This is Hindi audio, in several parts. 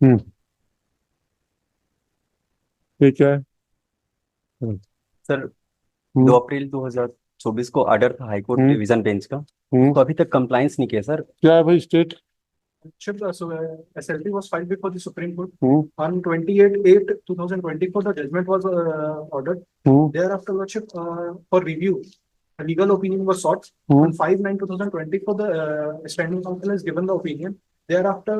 हम्म। ठीक है। सर, 2 हम्म। अप्रैल 2024 को ऑर्डर था हाईकोर्ट हम्म। डिवीजन बेंच का। हम्म। तो अभी तक कंप्लाइंस नहीं किया सर। क्या है भाई state? Chip, so SLP was filed before the Supreme Court hmm. on 28/8/2024. The judgment was ordered. Hmm. Thereafter, Lordship, for review, a legal opinion was sought. On 5/9/2024, the standing counsel has given the opinion. Thereafter,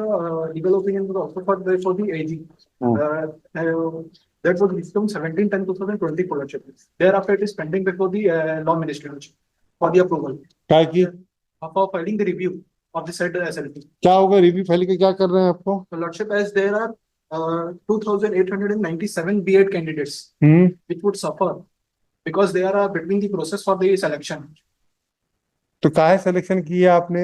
legal opinion was also for the AG. Hmm. That was released on 17/10/2024, Lordship. Thereafter, it is pending before the law ministry, Lordship, for the approval. क्या की? For filing the review of the said SLP. क्या होगा? रिव्यू फाइल के क्या कर रहे हैं आपको? So, Lordship, as there are 2,897 B.Ed candidates hmm. which would suffer because they are between the process for the selection. तो काहे सिलेक्शन किया आपने?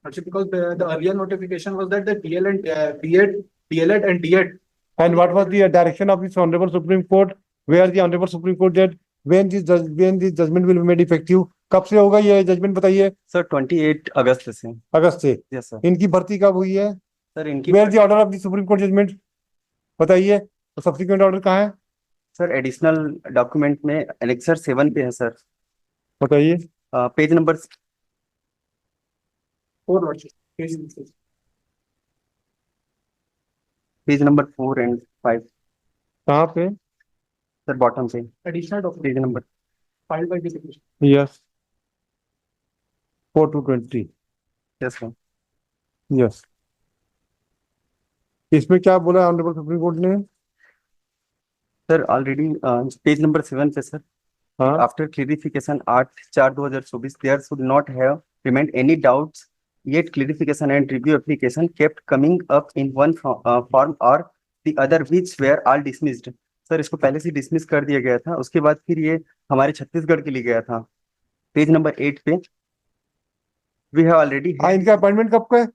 Lordship, because the earlier notification was that the DL and B.Ed, DLED and D.Ed. And what was the direction of this Honorable Supreme Court? Where the Honorable Supreme Court said when this judgment will be made effective? कब से होगा ये जजमेंट बताइए? सर 28 अगस्त से। अगस्त से। Yes sir. इनकी भर्ती कब हुई है? सर इनकी where the order of the Supreme Court judgment बताइए। तो सब्सिक्वेंट ऑर्डर कहाँ है? सर एडिशनल डॉक्यूमेंट में एनेक्सर 7 पे है सर। बताइए। Page number 4, Lordship. Page number 4 and 5। कहाँ पे? सर बॉटम पे Additional document page number. filed by the petition. Yes 4/2/20। Yes sir. Yes. इसमें क्या बोला ऑनरेबल सुप्रीम कोर्ट ने? सर ऑलरेडी पेज नंबर 7 पे सर। हाँ। After clarification 8/4/2024, there should not have remained any doubts. Yet clarification and review application kept coming up in one form or the other, which were all dismissed. Sir इसको पहले से डिसमिस कर दिया गया था, उसके बाद फिर ये हमारे छत्तीसगढ़ के लिए गया था। पेज नंबर 8 पे वी हैव ऑलरेडी। हाँ, इनका अपॉइंटमेंट कब का है?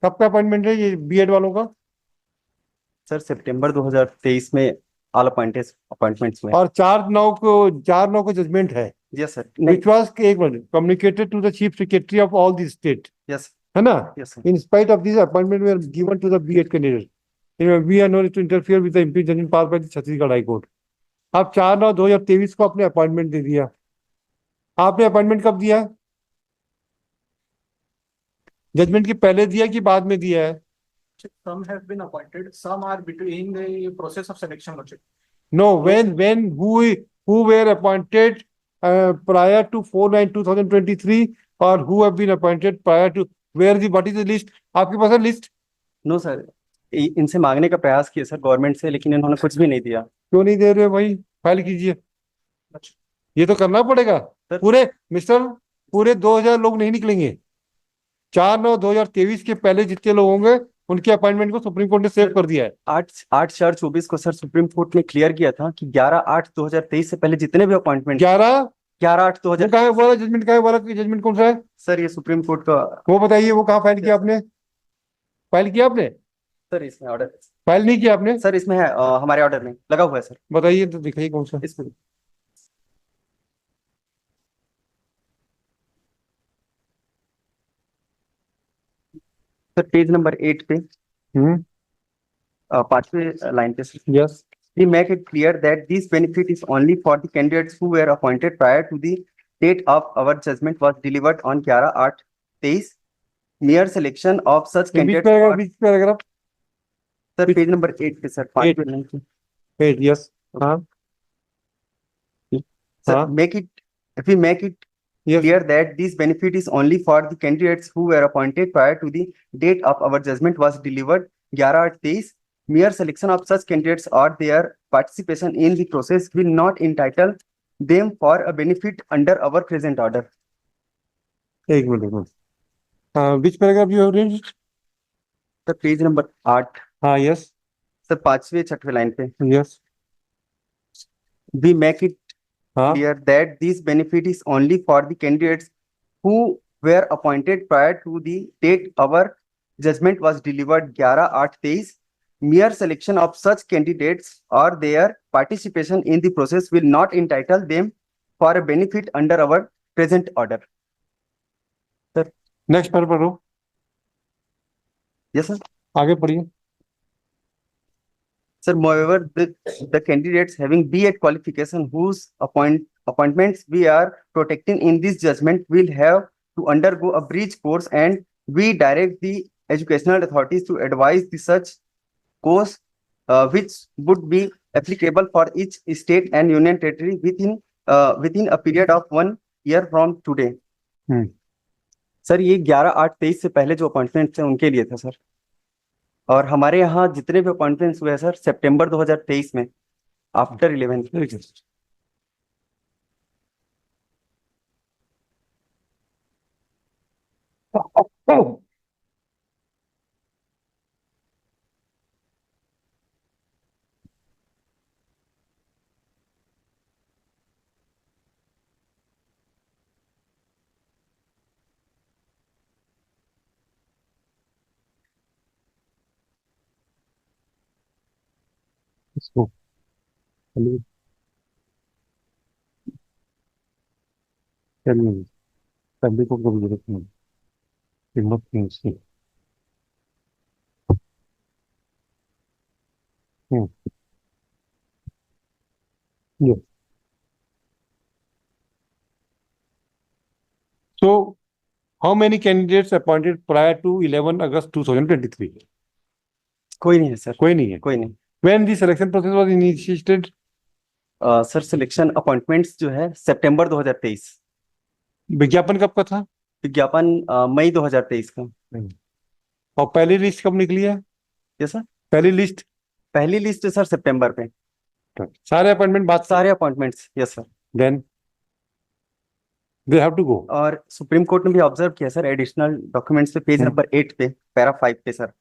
कब का अपॉइंटमेंट है ये बीएड वालों का? सर सितंबर 2023 में ऑल अपॉइंटमेंट्स हुए। और 4/9 को जजमेंट है। Yes sir. विच वाज एक minute communicated to the chief secretary of all the state, yes. है ना? Yes sir. In spite of this appointment we are given to the BEd candidate, we are not to interfere with the judgment pass by the Chhattisgarh high court. आप 4/9/2023 को अपने अपॉइंटमेंट दे दिया। आपने अपॉइंटमेंट कब दिया? जजमेंट के पहले दिया कि बाद में दिया है? Some have been appointed, some are between the process of selection, Lordship. No, when who were appointed prior to 4/9/2023 or who have been appointed prior to what is the list? आपके पास है लिस्ट? नो सर, इनसे मांगने का प्रयास किया सर गवर्नमेंट से, लेकिन इन्होंने कुछ भी नहीं दिया। क्यों नहीं दे रहे हो भाई? फाइल कीजिए। ये तो करना पड़ेगा। पूरे मिस्टर पूरे 2000 लोग नहीं निकलेंगे। 4/9/2023 के पहले जितने लोग होंगे उनके अपॉइंटमेंट को सुप्रीम कोर्ट ने सेव कर दिया है। 8/4/24 को सर सुप्रीम कोर्ट ने क्लियर किया था कि 11/8/2023 से पहले जितने भी अपॉइंटमेंट 11/8/2000 कहाँ है वाला जजमेंट? कहाँ है वाला जजमेंट? कौन सा है सर? ये सुप्रीम कोर्ट का। वो बताइए, वो कहाँ फाइल किया आपने? फाइल किया आपने? सर इसमें ऑर्डर। फाइल नहीं किया आपने? सर इसमें है, हमारे ऑर्डर में लगा हुआ है सर। बताइए तो दिखाइए कौन सा। इसमें सर पेज नंबर 8 पे हम्म। 5वें लाइन पे sir. Yes. We make it clear that this benefit is only for the candidates who were appointed prior to the date of our judgment was delivered on 11/8/23. Mere selection of such candidates. Beach paragraph sir page number 8 पे सर 5वें लाइन पे। Page yes. हाँ। Sir, हाँ। we make it Yes. clear that this benefit is only for the candidates who were appointed prior to the date of our judgment was delivered 11/8/23. Mere selection of such candidates or their participation in the process will not entitle them for a benefit under our present order. एक minute. which paragraph you have read? Sir page number 8। हाँ यस। सर 5वें-6वें लाइन पे। यस। We make it हाँ। clear that this benefit is only for the candidates who were appointed prior to the date our judgment was delivered 11/8/23. Mere selection of such candidates or their participation in the process will not entitle them for a benefit under our present order. Next पर पढ़ो। Yes, sir. आगे पढ़िए। Sir, moreover, the candidates having B.Ed qualification whose appointments we are protecting in this judgment will have to undergo a bridge course, and we direct the educational authorities to advise the such course which would be applicable for each state and union territory within a period of 1 year from today. Sir ये 11/8/23 से पहले जो अपॉइंटमेंट थे उनके लिए था सर, और हमारे यहाँ जितने भी अपॉइंटमेंट्स हुए हैं सर सितंबर 2023 में आफ्टर 11th। इसको चलिए, चलिए, तभी को कभी जरूरत नहीं, हिम्मत नहीं उसकी। Yes. So, how many candidates appointed prior to 11 August 2023? कोई नहीं है सर, कोई नहीं है। कोई नहीं। When the selection process was initiated? Sir selection appointments जो है सितंबर 2023, विज्ञापन कब का था? विज्ञापन मई 2023 का। और पहली लिस्ट कब निकली है? यस सर, पहली लिस्ट पहली लिस्ट सर सितंबर पे। सारे अपॉइंटमेंट बाद सारे appointments, yes sir. Then they have to go. और सुप्रीम कोर्ट ने भी ऑब्जर्व किया सर एडिशनल डॉक्यूमेंट्स पे पेज नंबर 8 पे पैरा 5 पे sir,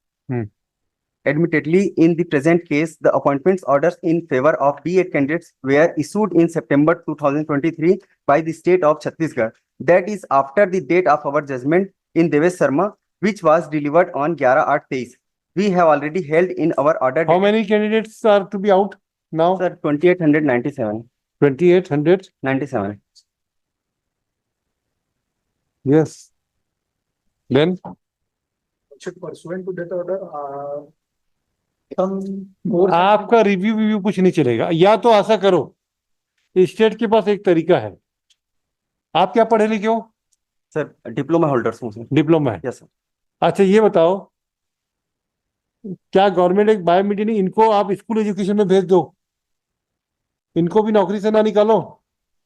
admittedly in the present case the appointments orders in favor of B.Ed candidates were issued in September 2023 by the state of Chhattisgarh, that is after the date of our judgment in Devesh Sharma, which was delivered on 11/8/23. We have already held in our order. How many candidates are to be out now? Sir 2897. 2897. Yes. Then Pursuant to that order, some more. आपका रिव्यू कुछ नहीं चलेगा, या तो ऐसा करो, स्टेट के पास एक तरीका है। आप क्या पढ़े लिखे हो? सर डिप्लोमा होल्डर्स हूँ सर। डिप्लोमा है? Yes sir. अच्छा ये बताओ, क्या गवर्नमेंट एक बायोमीडिया नहीं, इनको आप स्कूल एजुकेशन में भेज दो, इनको भी नौकरी से ना निकालो,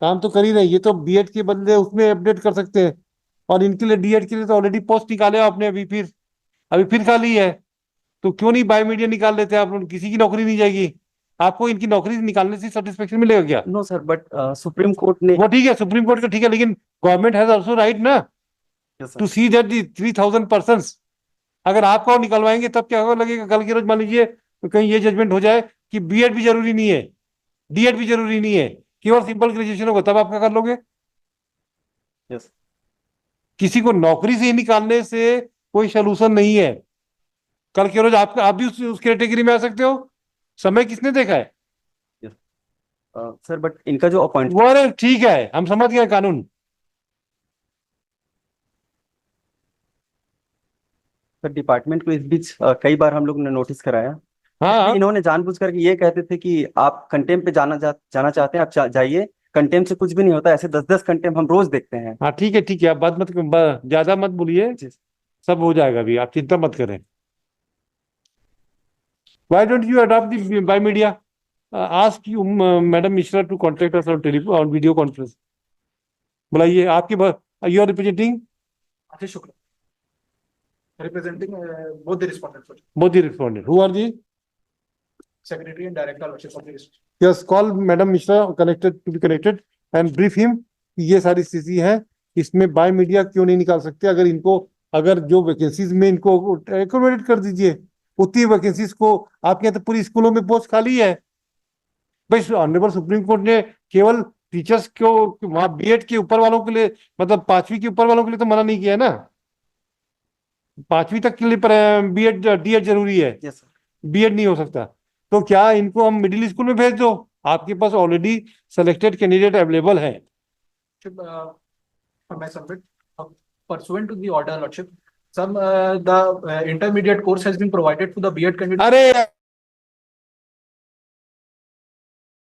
काम तो कर ही रहे, ये तो बीएड के बदले उसमें अपडेट कर सकते हैं, और इनके लिए डीएड के लिए तो ऑलरेडी पोस्ट निकाले आपने, अभी फिर खाली है, तो क्यों नहीं बायोमीडिया निकाल लेते आप लोग? किसी की नौकरी नहीं जाएगी, आपको इनकी नौकरी निकालने से सेटिस्फेक्शन मिलेगा क्या? No sir, but supreme court ने, वो ठीक है, सुप्रीम कोर्ट का ठीक है, लेकिन गवर्नमेंट हैज आल्सो राइट ना to see that the 3000 persons, अगर आपको निकलवाएंगे तब क्या होगा, लगेगा कल की रोज मान लीजिए कहीं ये जजमेंट हो जाए कि बीएड भी जरूरी नहीं है, डीएड भी जरूरी नहीं है, केवल सिंपल ग्रेजुएशन होगा, तब आप क्या कर लोगे? यस, किसी को नौकरी से ही निकालने से कोई सोल्यूशन नहीं है। कल के रोज आप भी उस कैटेगरी में आ सकते हो, समय किसने देखा है? सर बट इनका जो अपॉइंट, वो अरे ठीक है, हम समझ गए कानून। सर डिपार्टमेंट को इस बीच कई बार हम लोग ने नोटिस कराया। हाँ, इन्होंने जानबूझ करके ये कहते थे कि आप कंटेम्प पे जाना चाहते हैं, आप जाइए, कंटेम्प से कुछ भी नहीं होता, ऐसे 10-10 कंटेम्प हम रोज देखते हैं। हाँ ठीक है, आप बात मत ज्यादा मत बोलिए, सब हो जाएगा, अभी आप चिंता मत करें। Why don't you adopt the biomedia? Ask you, Madam Mishra, to contact us on video conference. बुलाइए, आपकी you are representing? Ashish Shukla. Representing both the respondents. Both the respondent. Who are the? Secretary and Director of the district. Yes, call Madam Mishra to be connected and brief him कि ये सारी स्थिति है, इसमें बायोमीडिया क्यों नहीं निकाल सकते? अगर जो वैकेंसीज में इनको एकोमोडेट कर दीजिए, उतनी वैकेंसीज को, आपके यहाँ तो पूरी स्कूलों में पोस्ट खाली है भाई। ऑनरेबल सुप्रीम कोर्ट ने केवल टीचर्स को वहां बीएड के ऊपर वालों के लिए, मतलब 5वीं के ऊपर वालों के लिए तो मना नहीं किया है ना, 5वीं तक के लिए बीएड डीएड जरूरी है, बीएड नहीं हो सकता। तो क्या इनको हम मिडिल स्कूल में भेज दो? आपके पास ऑलरेडी सेलेक्टेड कैंडिडेट अवेलेबल है। Pursuant to the order, Lordship, some the intermediate course has been provided to the B.Ed candidate. अरे